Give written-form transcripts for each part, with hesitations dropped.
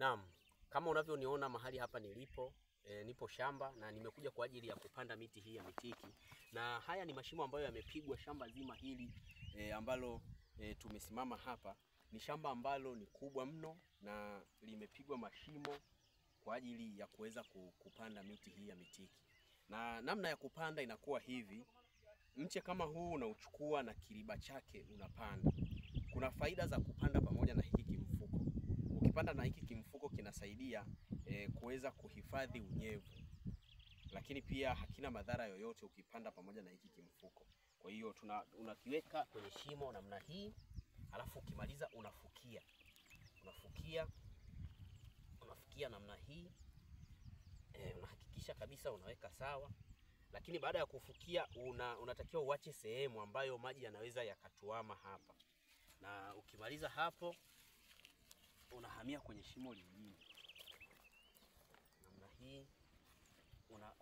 Naam, kama unavyoniona mahali hapa nilipo, nipo shamba na nimekuja kwa ajili ya kupanda miti hii ya mitiki. Na haya ni mashimo ambayo yamepigwa shamba zima hili ambalo tumesimama hapa. Ni shamba ambalo ni kubwa mno na limepigwa mashimo kwa ajili ya kuweza kupanda miti hii ya mitiki. Na namna ya kupanda inakuwa hivi: mche kama huu unauchukua na kiriba chake unapanda. Kuna faida za kupanda pamoja na hiki kimfuko. Ukipanda na hiki kimfuko kinasaidia kuweza kuhifadhi unyevu, lakini pia hakina madhara yoyote ukipanda pamoja na hiki kimfuko. Kwa hiyo unakiweka kwenye shimo namna hii, alafu ukimaliza unafukia namna hii. Unahakikisha kabisa unaweka sawa, lakini baada ya kufukia unatakiwa uache sehemu ambayo maji yanaweza yakatuama hapa, na ukimaliza hapo unahamia kwenye shimo lingine namna hii.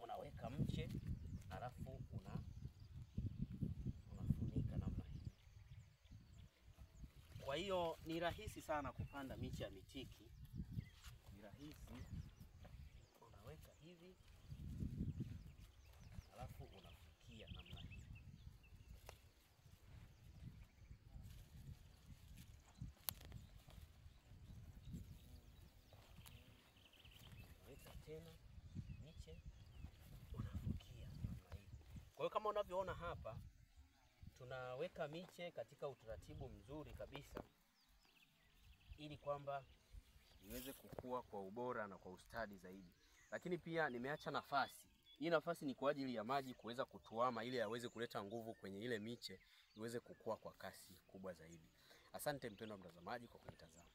Unaweka mche alafu unafunika namna hii. Kwa hiyo ni rahisi sana kupanda miche ya mitiki, ni rahisi. Unaweka hivi alafu unafukia namna hii. Unaweka tena miche unafukia namna hii. Kwa hiyo kama unavyoona hapa, tunaweka miche katika utaratibu mzuri kabisa ili kwamba iweze kukua kwa ubora na kwa ustadi zaidi. Lakini pia nimeacha nafasi. Hii nafasi ni kwa ajili ya maji kuweza kutuama ili yaweze kuleta nguvu kwenye ile miche iweze kukua kwa kasi kubwa zaidi. Asante mpendwa mtazamaji kwa kunitazama.